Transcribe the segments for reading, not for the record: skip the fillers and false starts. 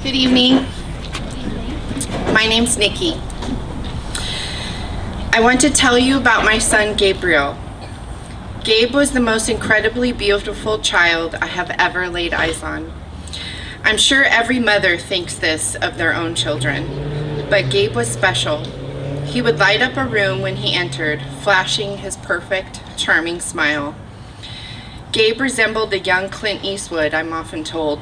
Good evening. My name's Nikki. I want to tell you about my son, Gabriel. Gabe was the most incredibly beautiful child I have ever laid eyes on. I'm sure every mother thinks this of their own children, but Gabe was special. He would light up a room when he entered, flashing his perfect, charming smile. Gabe resembled a young Clint Eastwood, I'm often told.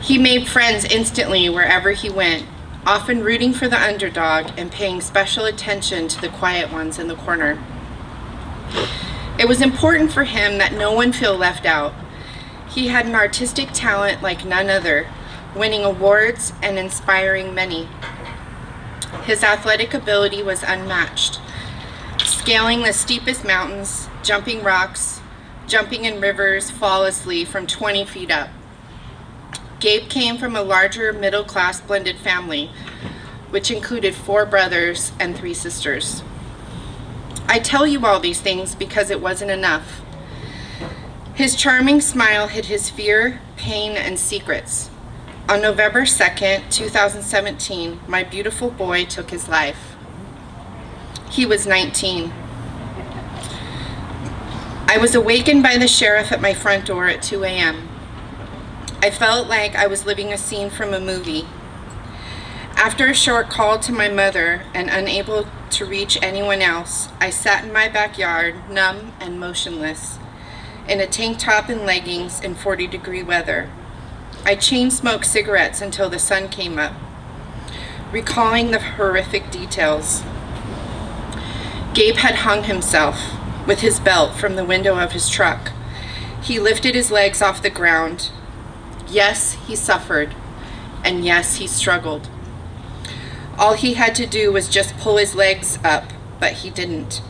He made friends instantly wherever he went, often rooting for the underdog and paying special attention to the quiet ones in the corner. It was important for him that no one feel left out. He had an artistic talent like none other, winning awards and inspiring many. His athletic ability was unmatched, scaling the steepest mountains, jumping rocks, jumping in rivers flawlessly from 20 feet up. Gabe came from a larger middle-class blended family, which included 4 brothers and 3 sisters. I tell you all these things because it wasn't enough. His charming smile hid his fear, pain, and secrets. On November 2nd, 2017, my beautiful boy took his life. He was 19. I was awakened by the sheriff at my front door at 2 a.m. I felt like I was living a scene from a movie. After a short call to my mother and unable to reach anyone else, I sat in my backyard, numb and motionless, in a tank top and leggings in 40-degree weather. I chain-smoked cigarettes until the sun came up, recalling the horrific details. Gabe had hung himself with his belt from the window of his truck. He lifted his legs off the ground. Yes, he suffered, and yes, he struggled. All he had to do was just pull his legs up, but he didn't.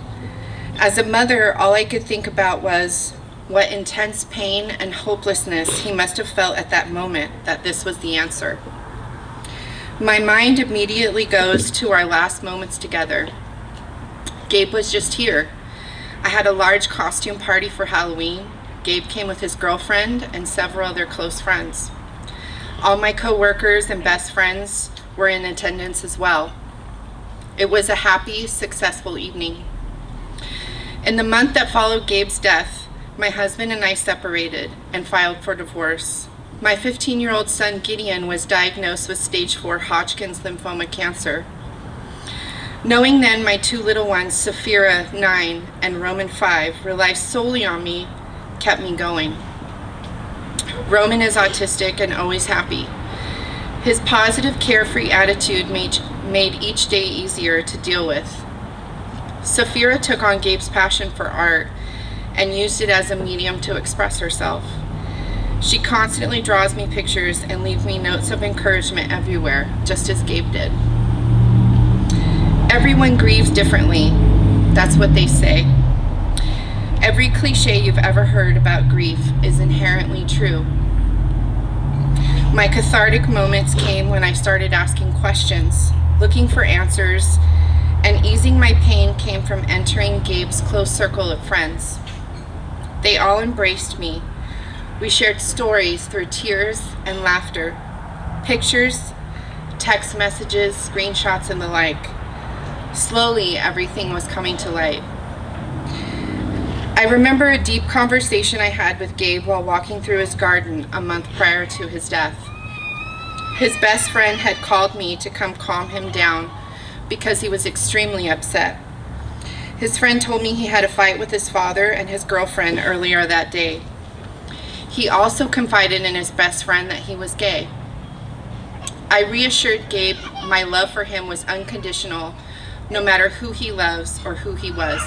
As a mother, all I could think about was what intense pain and hopelessness he must have felt at that moment that this was the answer. My mind immediately goes to our last moments together. Gabe was just here. I had a large costume party for Halloween. Gabe came with his girlfriend and several other close friends. All my co-workers and best friends were in attendance as well. It was a happy, successful evening. In the month that followed Gabe's death, my husband and I separated and filed for divorce. My 15-year-old son Gideon was diagnosed with stage 4 Hodgkin's lymphoma cancer. Knowing then my 2 little ones, Saphira, 9, and Roman, 5, relied solely on me, kept me going. Roman is autistic and always happy. His positive, carefree attitude made each day easier to deal with. Saphira took on Gabe's passion for art and used it as a medium to express herself. She constantly draws me pictures and leaves me notes of encouragement everywhere, just as Gabe did. Everyone grieves differently. That's what they say. Every cliche you've ever heard about grief is inherently true. My cathartic moments came when I started asking questions, looking for answers, and easing my pain came from entering Gabe's close circle of friends. They all embraced me. We shared stories through tears and laughter, pictures, text messages, screenshots, and the like. Slowly, everything was coming to light. I remember a deep conversation I had with Gabe while walking through his garden a month prior to his death. His best friend had called me to come calm him down because he was extremely upset. His friend told me he had a fight with his father and his girlfriend earlier that day. He also confided in his best friend that he was gay. I reassured Gabe my love for him was unconditional, no matter who he loves or who he was.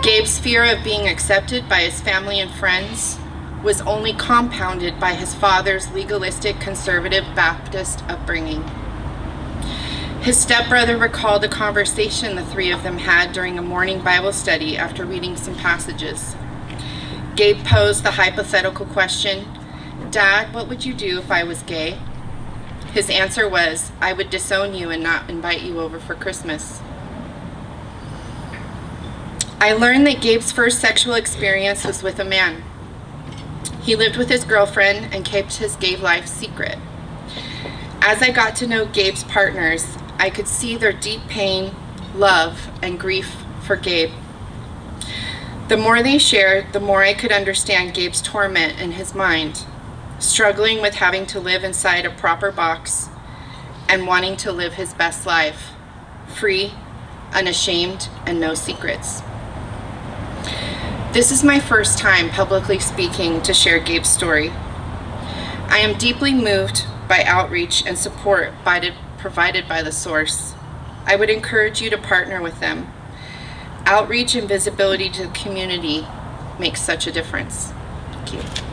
Gabe's fear of being accepted by his family and friends was only compounded by his father's legalistic conservative Baptist upbringing. His stepbrother recalled a conversation the 3 of them had during a morning Bible study after reading some passages. Gabe posed the hypothetical question, "Dad, what would you do if I was gay?" His answer was, "I would disown you and not invite you over for Christmas." I learned that Gabe's first sexual experience was with a man. He lived with his girlfriend and kept his gay life secret. As I got to know Gabe's partners, I could see their deep pain, love, and grief for Gabe. The more they shared, the more I could understand Gabe's torment in his mind, struggling with having to live inside a proper box and wanting to live his best life, free, unashamed, and no secrets. This is my first time publicly speaking to share Gabe's story. I am deeply moved by outreach and support provided by the Source. I would encourage you to partner with them. Outreach and visibility to the community makes such a difference. Thank you.